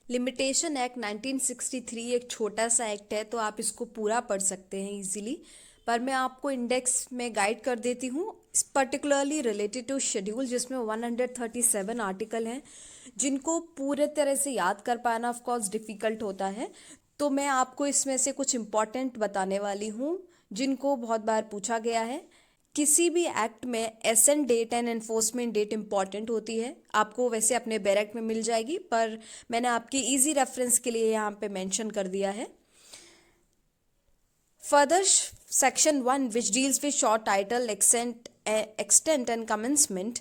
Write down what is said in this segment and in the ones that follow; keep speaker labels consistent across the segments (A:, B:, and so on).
A: Limitation act 1963 एक छोटा सा एक्ट है, तो आप इसको पूरा पढ़ सकते हैं इजीली। पर मैं आपको इंडेक्स में गाइड कर देती हूँ, पर्टिकुलरली रिलेटेड टू शेड्यूल, जिसमें 137 आर्टिकल हैं, जिनको पूरे तरह से याद कर पाना ऑफ कोर्स डिफ़िकल्ट होता है। तो मैं आपको इसमें से कुछ इम्पॉर्टेंट बताने वाली हूँ, जिनको बहुत बार पूछा गया है। किसी भी एक्ट में assent date and enforcement date important होती है। आपको वैसे अपने बैरक में मिल जाएगी, पर मैंने आपके इजी रेफरेंस के लिए यहाँ पे मेंशन कर दिया है। Further, section 1 which deals with short title extent and commencement,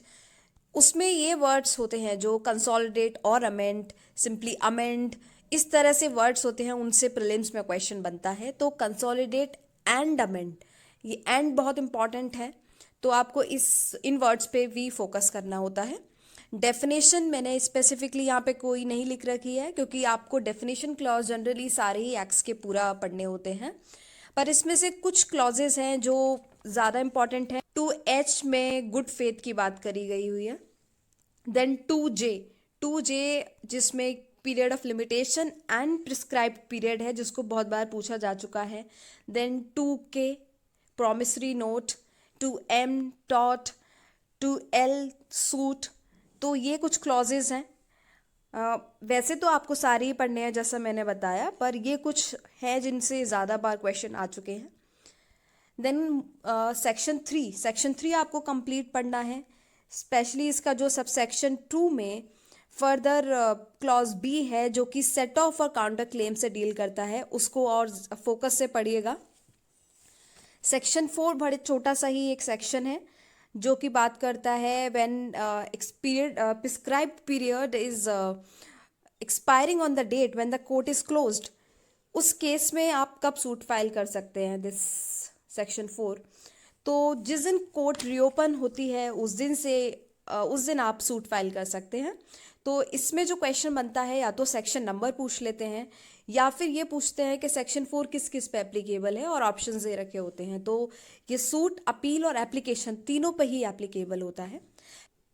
A: उसमें ये वर्ड्स होते हैं जो कंसोलिडेट और अमेंड, सिंपली अमेंड, इस तरह से वर्ड्स होते हैं, उनसे प्रीलिम्स में क्वेश्चन बनता है। तो कंसोलिडेट एंड अमेंड, ये एंड बहुत इंपॉर्टेंट है, तो आपको इन वर्ड्स पे भी फोकस करना होता है। डेफिनेशन मैंने स्पेसिफिकली यहाँ पे कोई नहीं लिख रखी है, क्योंकि आपको डेफिनेशन क्लॉज जनरली सारे ही एक्ट्स के पूरा पढ़ने होते हैं, पर इसमें से कुछ क्लॉजेस हैं जो ज़्यादा इंपॉर्टेंट हैं। 2H में गुड फेथ की बात करी गई हुई है। देन 2J जिसमें period of limitation and prescribed period है, जिसको बहुत बार पूछा जा चुका है। Then 2K promissory note, 2M टॉट, 2L सूट। तो ये कुछ क्लॉजेज हैं। वैसे तो आपको सारे ही पढ़ने हैं जैसा मैंने बताया, पर ये कुछ हैं जिनसे ज़्यादा बार क्वेश्चन आ चुके हैं। देन सेक्शन 3 आपको कंप्लीट पढ़ना है, स्पेशली इसका जो सबसेक्शन 2 में फर्दर क्लॉज बी है, जो कि सेट ऑफ और काउंटर क्लेम से डील करता है, उसको और फोकस से पढ़िएगा। सेक्शन 4 बड़े छोटा सा ही एक सेक्शन है, जो कि बात करता है when prescribed period is expiring on the date when the court is closed, उस केस में आप कब सूट फाइल कर सकते हैं, दिस सेक्शन 4। तो जिस दिन कोर्ट रीओपन होती है उस दिन आप सूट फाइल कर सकते हैं। तो इसमें जो क्वेश्चन बनता है, या तो सेक्शन नंबर पूछ लेते हैं, या फिर ये पूछते हैं कि सेक्शन 4 किस किस पे एप्लीकेबल है, और ऑप्शन दे रखे होते हैं। तो ये सूट, अपील और एप्लीकेशन तीनों पे ही एप्लीकेबल होता है।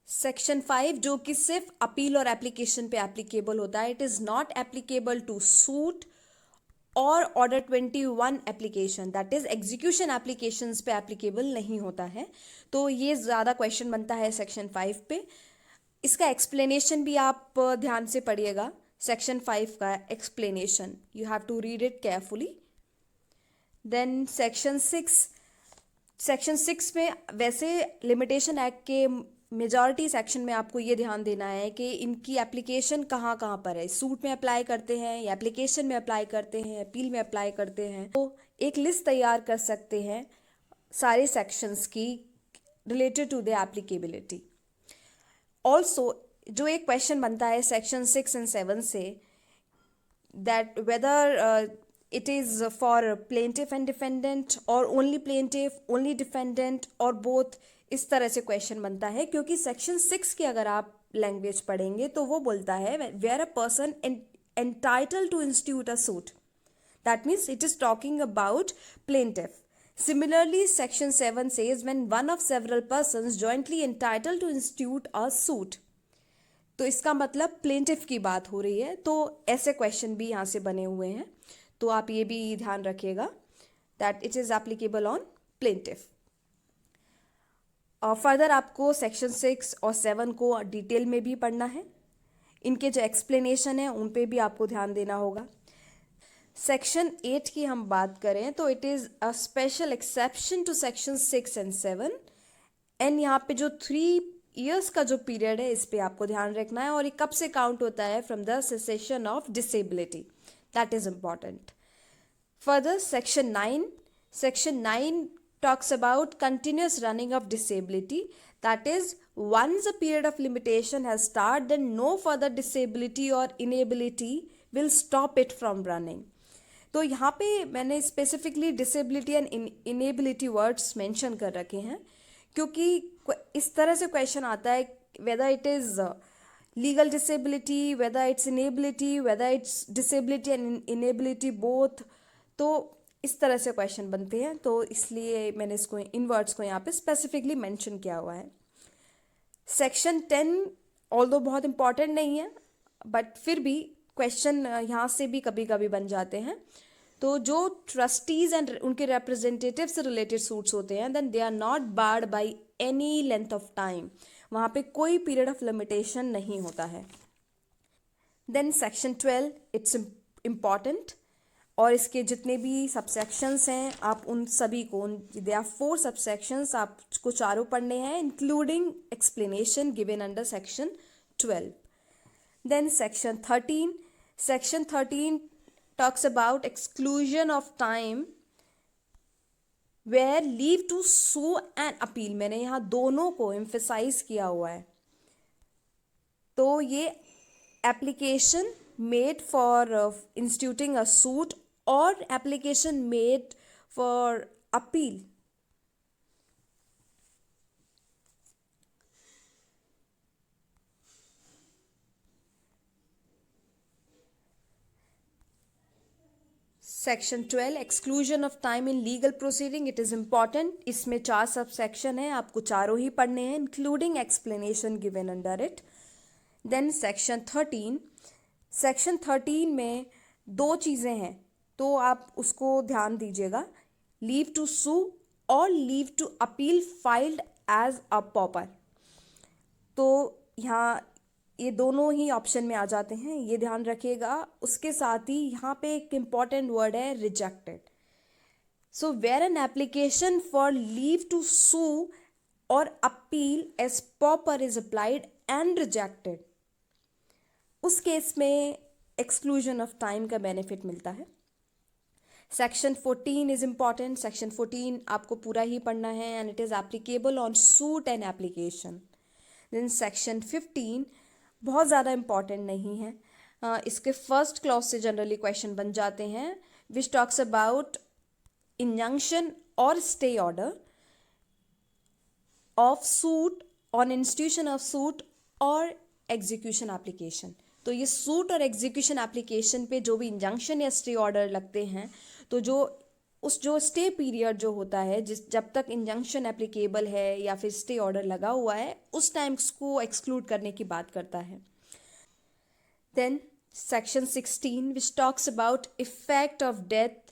A: सेक्शन 5 जो कि सिर्फ अपील और एप्लीकेशन पे एप्लीकेबल होता है, it is not applicable to suit or order 21 application, that is execution applications पे एप्लीकेबल नहीं होता है। तो ये ज़्यादा क्वेश्चन बनता है सेक्शन 5 पे। इसका एक्सप्लेनेशन भी आप ध्यान से पढ़िएगा। सेक्शन 5 का explanation you have to read it carefully. Then section 6 में वैसे लिमिटेशन एक्ट के मेजॉरिटी सेक्शन में आपको ये ध्यान देना है कि इनकी एप्लीकेशन कहाँ कहाँ पर है। सूट में अप्लाई करते हैं, या एप्लीकेशन में अप्लाई करते हैं, अपील में अप्लाई करते हैं। तो एक लिस्ट तैयार कर सकते हैं सारे सेक्शंस की related to the applicability. Also जो एक क्वेश्चन बनता है सेक्शन 6 एंड 7 से, that whether it is for plaintiff and defendant or only plaintiff, only defendant or both, इस तरह से क्वेश्चन बनता है। क्योंकि सेक्शन 6 की अगर आप लैंग्वेज पढ़ेंगे तो वो बोलता है where a person entitled to institute a suit, that means it is talking about plaintiff. Similarly, section 7 says when one of several persons jointly entitled to institute a suit, तो इसका मतलब प्लेंटिफ की बात हो रही है। तो ऐसे क्वेश्चन भी यहाँ से बने हुए हैं, तो आप ये भी ध्यान रखिएगा that it is applicable on plaintiff. और फर्दर आपको सेक्शन 6 और 7 को डिटेल में भी पढ़ना है। इनके जो एक्सप्लेनेशन है उन पे भी आपको ध्यान देना होगा। सेक्शन 8 की हम बात करें तो it is a special exception to section 6 and 7, and यहाँ पे जो 3 ईयर्स का जो पीरियड है इस पे आपको ध्यान रखना है, और ये कब से काउंट होता है, from the cessation of disability, that is important. Further section 9 talks about continuous running of disability, that is once a period of limitation has started, then no further disability or inability will stop it from running. तो यहाँ पे मैंने specifically disability and inability words mention कर रखे हैं, क्योंकि इस तरह से क्वेश्चन आता है whether it is legal disability, whether it's inability, whether it's disability and inability both. तो इस तरह से क्वेश्चन बनते हैं, तो इसलिए मैंने इसको इन वर्ड्स को यहाँ पे स्पेसिफिकली मेंशन किया हुआ है। सेक्शन 10 ऑल्दो बहुत इंपॉर्टेंट नहीं है, बट फिर भी क्वेश्चन यहाँ से भी कभी कभी बन जाते हैं। तो जो ट्रस्टीज एंड उनके रिप्रेजेंटेटिव से रिलेटेड सूट्स होते हैं, then they are not barred by any length of time, वहाँ पे कोई पीरियड ऑफ लिमिटेशन नहीं होता है। देन सेक्शन 12, इट्स इम्पॉर्टेंट, और इसके जितने भी सबसेक्शंस हैं आप उन सभी को, दे आर 4 सबसेक्शंस, आपको चारों पढ़ने हैं, including explanation given under section 12। Then section 13 talks about exclusion of time where leave to sue and appeal। मैंने यहाँ दोनों को एम्फेसाइज किया हुआ है। तो ये application made for instituting a suit or application made for appeal. Section 12, exclusion of time in legal proceeding, it is important. इसमें 4 सब सेक्शन है, आपको चारों ही पढ़ने हैं, including explanation given under it. Then section 13 में 2 चीज़ें हैं, तो आप उसको ध्यान दीजिएगा, लीव टू सू और leave to appeal filed as a pauper. तो यहाँ ये दोनों ही ऑप्शन में आ जाते हैं, ये ध्यान रखिएगा। उसके साथ ही यहाँ पे एक इम्पॉर्टेंट वर्ड है rejected. So where an application for leave to sue or appeal as pauper is applied and rejected, उस केस में एक्सक्लूजन ऑफ टाइम का बेनिफिट मिलता है। Section 14 is important. सेक्शन 14 आपको पूरा ही पढ़ना है, and it is applicable on suit and application. Then section 15 बहुत ज़्यादा इम्पॉर्टेंट नहीं है, इसके फर्स्ट क्लॉज से जनरली क्वेश्चन बन जाते हैं, विच टॉक्स अबाउट इंजंक्शन और stay order of suit on institution of suit और एग्जीक्यूशन एप्लीकेशन। तो ये सूट और एग्जीक्यूशन एप्लीकेशन पे जो भी इंजंक्शन या स्टे ऑर्डर लगते हैं, तो जो स्टे पीरियड जो होता है, जब तक इंजंक्शन एप्लीकेबल है या फिर स्टे ऑर्डर लगा हुआ है, उस टाइम को एक्सक्लूड करने की बात करता है। Then section 16 which talks about effect of death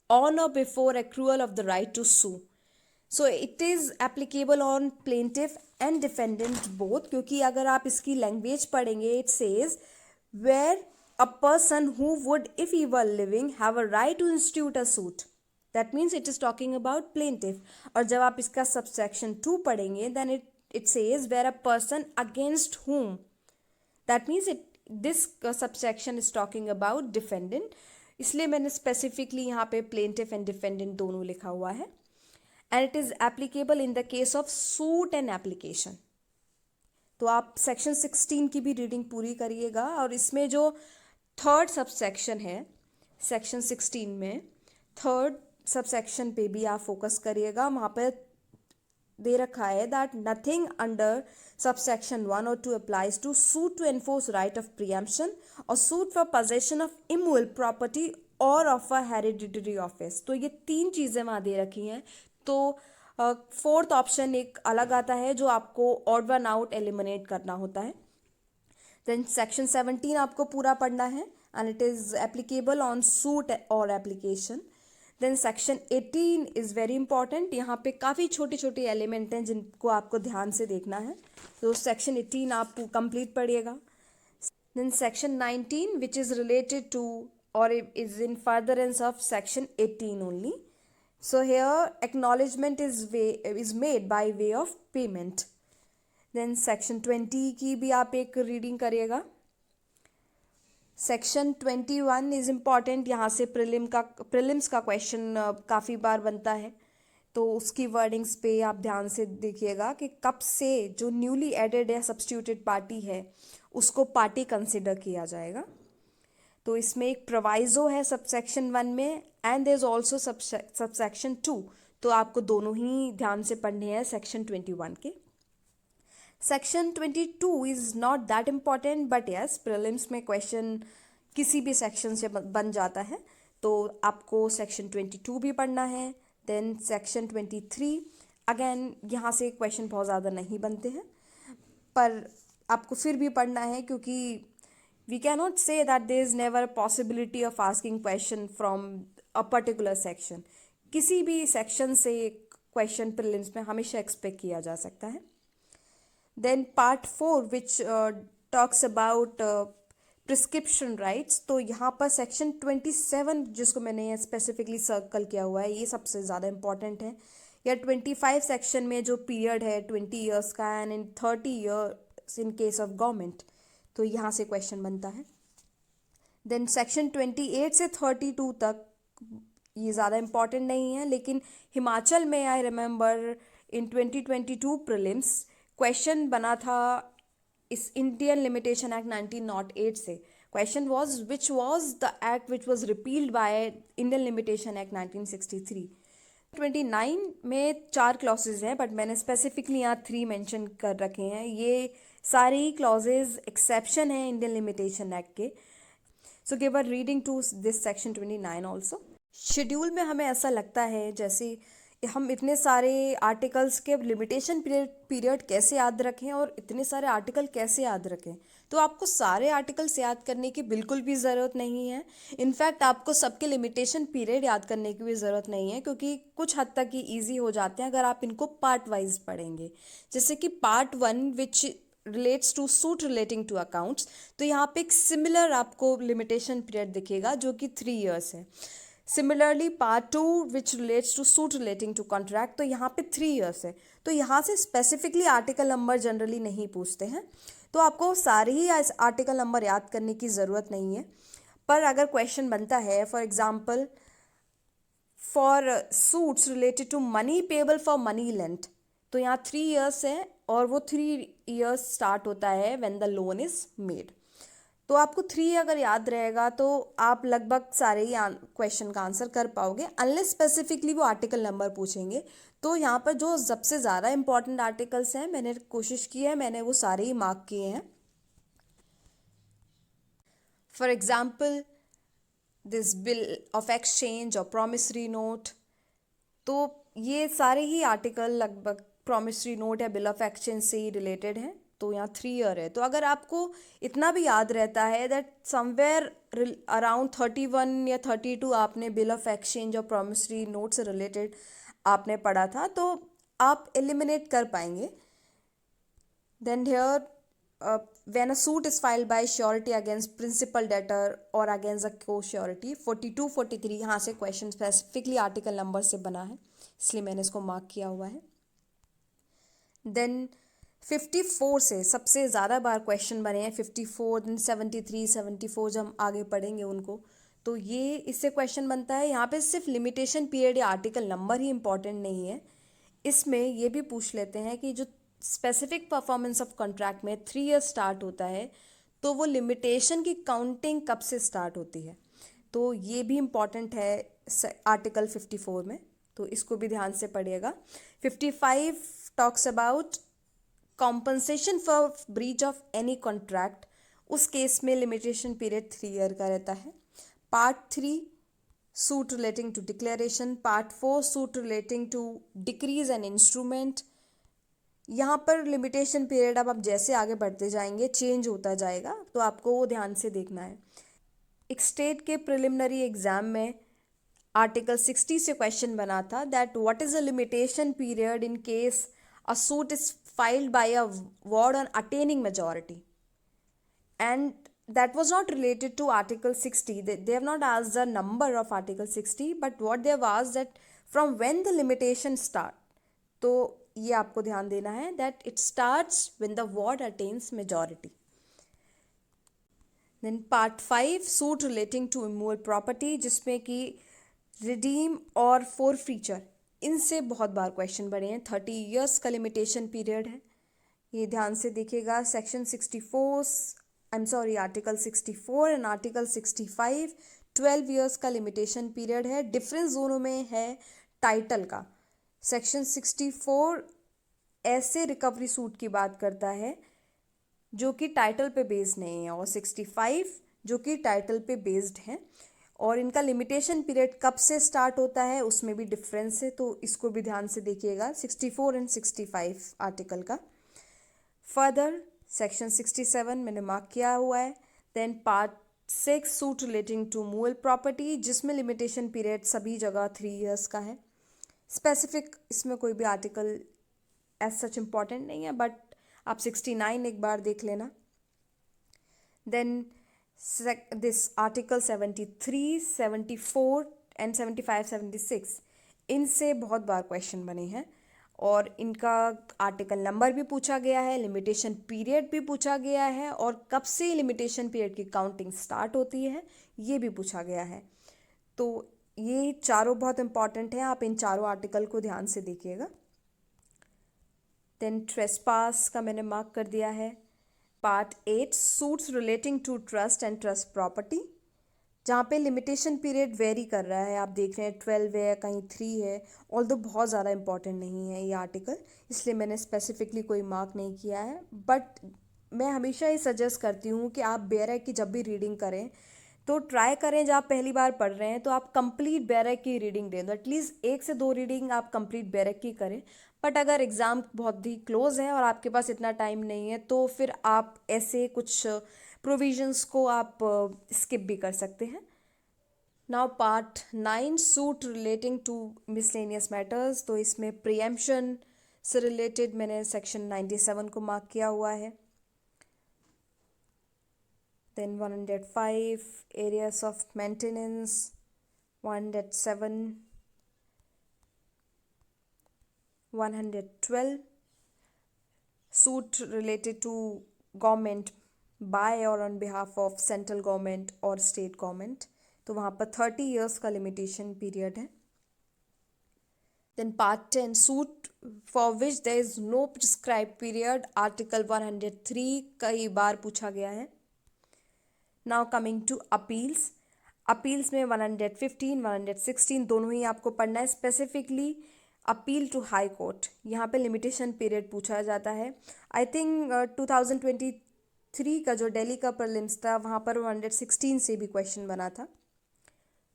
A: on or before accrual of the right to sue. So it is applicable on plaintiff and defendant both, क्योंकि अगर आप इसकी लैंग्वेज पढ़ेंगे, it says where a person who would if he were living have a right to institute a suit, that means it is talking about plaintiff. और जब आप इसका subsection 2 पढ़ेंगे, then it says where a person against whom, that means this subsection is talking about defendant. इसलिए मैंने specifically यहाँ पे plaintiff and defendant दोनों लिखा हुआ है। And it is applicable in the case of suit and application. तो आप सेक्शन 16 की भी रीडिंग पूरी करिएगा, और इसमें जो थर्ड सबसेक्शन है सेक्शन 16 में, थर्ड सबसेक्शन पे भी आप फोकस करिएगा। वहाँ पे दे रखा है दैट नथिंग अंडर सबसेक्शन 1 और 2 applies to suit to enforce right of preemption or suit for possession of immovable property or of a hereditary office. तो ये 3 चीज़ें वहाँ दे रखी हैं। तो फोर्थ ऑप्शन एक अलग आता है, जो आपको ऑड वन आउट एलिमिनेट करना होता है। देन सेक्शन 17 आपको पूरा पढ़ना है, and it is applicable on suit or application. Then section 18 is very important. यहाँ पे काफ़ी छोटे छोटे एलिमेंट हैं जिनको आपको ध्यान से देखना है, तो सेक्शन 18 आप कंप्लीट पढ़िएगा। Then section 19 which is related to or is in furtherance of section 18 only. So here acknowledgement is made by way of payment. Then section 20 की भी आप एक रीडिंग करिएगा। Section 21 is important. यहाँ से प्रिलिम्स का क्वेश्चन काफ़ी बार बनता है, तो उसकी वर्डिंग्स पे आप ध्यान से देखिएगा कि कब से जो न्यूली एडेड या सब्स्टिट्यूटेड पार्टी है उसको पार्टी कंसिडर किया जाएगा। तो इसमें एक प्रोवाइजो है सबसेक्शन 1 में, and there is also subsection 2, तो आपको दोनों ही ध्यान से पढ़ने हैं सेक्शन 21 के। Section 22 is not that important, but yes prelims में क्वेश्चन किसी भी सेक्शन से बन जाता है, तो आपको सेक्शन 22 भी पढ़ना है। देन सेक्शन 23 अगेन यहाँ से क्वेश्चन बहुत ज़्यादा नहीं बनते हैं, पर आपको फिर भी पढ़ना है, क्योंकि we cannot say that there is never a possibility of asking question from a particular section. किसी भी सेक्शन से क्वेश्चन प्रीलिम्स में हमेशा एक्सपेक्ट किया जा सकता है. Then part 4 which talks about prescription rights. तो यहाँ पर सेक्शन 27 जिसको मैंने स्पेसिफिकली सर्कल किया हुआ है, ये सबसे ज़्यादा इंपॉर्टेंट है. या 25 सेक्शन में जो पीरियड है 20 ईयर्स का and in 30 years in case of government, तो यहाँ से क्वेश्चन बनता है. देन सेक्शन 28 से 32 तक ये ज़्यादा इम्पॉर्टेंट नहीं है, लेकिन हिमाचल में I remember in 2022 prelims question बना था इस इंडियन लिमिटेशन एक्ट 1908 से. Question was which was the act which was repealed by Indian limitation act 1963. 29 में 4 क्लॉजेज हैं, बट मैंने स्पेसिफिकली यहाँ 3 मेंशन कर रखे हैं. ये सारे ही क्लॉजेज एक्सेप्शन हैं इंडियन लिमिटेशन एक्ट के. So give a reading to this section 29 also. Schedule में हमें ऐसा लगता है जैसे हम इतने सारे आर्टिकल्स के लिमिटेशन पीरियड कैसे याद रखें और इतने सारे आर्टिकल कैसे याद रखें. तो आपको सारे आर्टिकल्स याद करने की बिल्कुल भी ज़रूरत नहीं है. इनफैक्ट आपको सबके लिमिटेशन पीरियड याद करने की भी ज़रूरत नहीं है, क्योंकि कुछ हद तक ही ईजी हो जाते हैं अगर आप इनको पार्ट वाइज पढ़ेंगे. जैसे कि part 1 which relates to suit relating to accounts, तो यहाँ पे एक सिमिलर आपको लिमिटेशन पीरियड दिखेगा जो कि 3 ईयर्स है. Similarly part 2 which relates to suit relating to contract, तो यहाँ पे 3 ईयर्स है. तो यहाँ से स्पेसिफिकली आर्टिकल नंबर जनरली नहीं पूछते हैं, तो आपको सारे ही आर्टिकल नंबर याद करने की ज़रूरत नहीं है. पर अगर क्वेश्चन बनता है for example for suits related to money payable for money lent, तो यहाँ 3 ईयर्स है और वो 3 ईयर्स स्टार्ट होता है when the loan is made. तो आपको 3 अगर याद रहेगा तो आप लगभग सारे ही क्वेश्चन का आंसर कर पाओगे, अनलेस स्पेसिफिकली वो आर्टिकल नंबर पूछेंगे. तो यहाँ पर जो सबसे ज़्यादा इंपॉर्टेंट आर्टिकल्स हैं मैंने कोशिश की है, मैंने वो सारे ही मार्क किए हैं. For example this bill of exchange और प्रॉमिसरी नोट, तो ये सारे ही आर्टिकल लगभग प्रॉमिसरी नोट या बिल ऑफ एक्सचेंज से ही रिलेटेड हैं. तो यहाँ 3 ईयर है. तो अगर आपको इतना भी याद रहता है दैट समवेयर अराउंड 31 या 32 आपने बिल ऑफ एक्सचेंज और प्रॉमिसरी नोट से रिलेटेड आपने पढ़ा था, तो आप एलिमिनेट कर पाएंगे. Then here when a suit is filed by surety against principal debtor or against a co-surety, 42 43 यहाँ से क्वेश्चन स्पेसिफिकली आर्टिकल नंबर से बना है, इसलिए मैंने इसको मार्क किया हुआ है. देन 54 से सबसे ज़्यादा बार क्वेश्चन बने हैं 54, देन 73 74 जब हम आगे पढ़ेंगे उनको, तो ये इससे क्वेश्चन बनता है. यहाँ पे सिर्फ लिमिटेशन पीरियड या आर्टिकल नंबर ही इंपॉर्टेंट नहीं है, इसमें ये भी पूछ लेते हैं कि जो स्पेसिफिक परफॉर्मेंस ऑफ कॉन्ट्रैक्ट में 3 ईयर स्टार्ट होता है, तो वो लिमिटेशन की काउंटिंग कब से स्टार्ट होती है. तो ये भी इम्पॉर्टेंट है आर्टिकल 54 में, तो इसको भी ध्यान से पढ़िएगा. 55 talks about compensation for breach of any contract, उस केस में लिमिटेशन पीरियड 3 ईयर का रहता है. Part 3 suit relating to declaration, part 4 suit relating to decrees an instrument. यहाँ पर लिमिटेशन पीरियड अब आप जैसे आगे बढ़ते जाएंगे चेंज होता जाएगा, तो आपको वो ध्यान से देखना है. एक स्टेट के प्रिलिमिनरी एग्जाम में आर्टिकल 60 से क्वेश्चन बना था that what is the limitation period in case a suit is filed by a ward on attaining majority, and that was not related to article 60. They have not asked the number of article 60, but what they have asked that from when the limitation start. तो ये आपको ध्यान देना है that it starts when the ward attains majority. Then part 5 suit relating to immovable property, जिसमें कि redeem और forfeiture, इनसे बहुत बार क्वेश्चन बने हैं. 30 ईयर्स का लिमिटेशन पीरियड है, ये ध्यान से देखिएगा. Section 64 article 64 and article 65 12 years का लिमिटेशन पीरियड है. डिफरेंस दोनों में है टाइटल का. सेक्शन 64 ऐसे रिकवरी सूट की बात करता है जो कि टाइटल पे बेस्ड नहीं है, और 65 जो कि टाइटल पे बेस्ड है, और इनका लिमिटेशन पीरियड कब से स्टार्ट होता है उसमें भी डिफरेंस है, तो इसको भी ध्यान से देखिएगा 64 एंड 65 आर्टिकल का. फर्दर सेक्शन 67 मैंने मार्क किया हुआ है. Then part 6 suit relating to movable property, जिसमें लिमिटेशन पीरियड सभी जगह 3 इयर्स का है। स्पेसिफिक इसमें कोई भी आर्टिकल एज सच इम्पॉर्टेंट नहीं है, बट आप 69 एक बार देख लेना। देन दिस आर्टिकल 73, 74 एंड 75, 76 इनसे बहुत बार क्वेश्चन बने हैं और इनका आर्टिकल नंबर भी पूछा गया है, लिमिटेशन पीरियड भी पूछा गया है और कब से लिमिटेशन पीरियड की काउंटिंग स्टार्ट होती है ये भी पूछा गया है। तो ये चारों बहुत इंपॉर्टेंट हैं, आप इन चारों आर्टिकल को ध्यान से देखिएगा। देन ट्रेसपास का मैंने मार्क कर दिया है। Part 8 suits relating to trust and trust property, जहाँ पे लिमिटेशन पीरियड वेरी कर रहा है, आप देख रहे हैं 12 है, कहीं 3 है, ऑल्दो बहुत ज़्यादा इंपॉर्टेंट नहीं है ये आर्टिकल, इसलिए मैंने स्पेसिफिकली कोई मार्क नहीं किया है। बट मैं हमेशा ये सजेस्ट करती हूँ कि आप बेयरर की जब भी रीडिंग करें तो ट्राई करें, जब आप पहली बार पढ़ रहे हैं तो आप कंप्लीट बेयरर की रीडिंग दें, तो एटलीस्ट 1 से 2 रीडिंग आप कंप्लीट बेयरर की करें। बट अगर एग्ज़ाम बहुत ही क्लोज है और आपके पास इतना टाइम नहीं है तो फिर आप ऐसे कुछ प्रोविजंस को आप स्किप भी कर सकते हैं। Now part 9 suit relating to miscellaneous matters, तो इसमें प्रीएम्पशन से रिलेटेड मैंने सेक्शन 97 को मार्क किया हुआ है। Then 105 arrears of maintenance, 107, 112 suit related to government by और on behalf of central government और state government, तो वहाँ पर 30 years का limitation period है। Then part 10 suit for which there is no prescribed period, article 103 कई बार पूछा गया है। Now coming to appeals, appeals में 115, 116 दोनों ही आपको पढ़ना है। Specifically appeal to high court, यहाँ पे लिमिटेशन पीरियड पूछा जाता है। आई थिंक 2023 का जो दिल्ली का प्रीलिम्स था वहाँ पर 116 से भी क्वेश्चन बना था।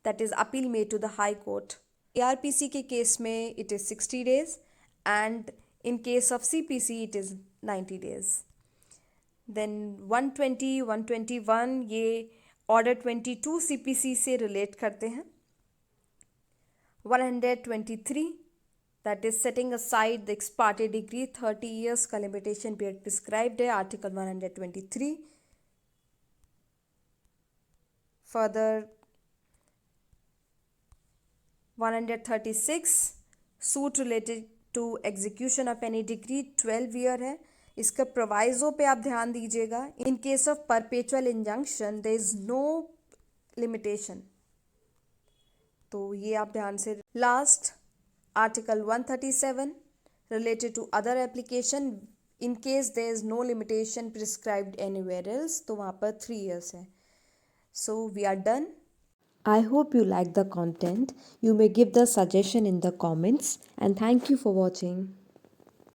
A: That is appeal made to the high court. ARPC के केस में इट इज़ 60 days and in case of CPC it is 90 days। Then 120, 121 ये ऑर्डर 22 CPC से रिलेट करते हैं। 123 that is setting aside the ex parte decree, 30 years का limitation period prescribed है, article 123। Further 136 suit related to execution of any decree, 12 year है। इसका proviso पे आप ध्यान दीजिएगा, in case of perpetual injunction there is no limitation, तो ये आप ध्यान से। Last article 137 related to other application, in case there is no limitation prescribed anywhere else, तो वहाँ पर 3 years है। So we are done. I hope you like the content. You may give the suggestion in the comments and thank you for watching.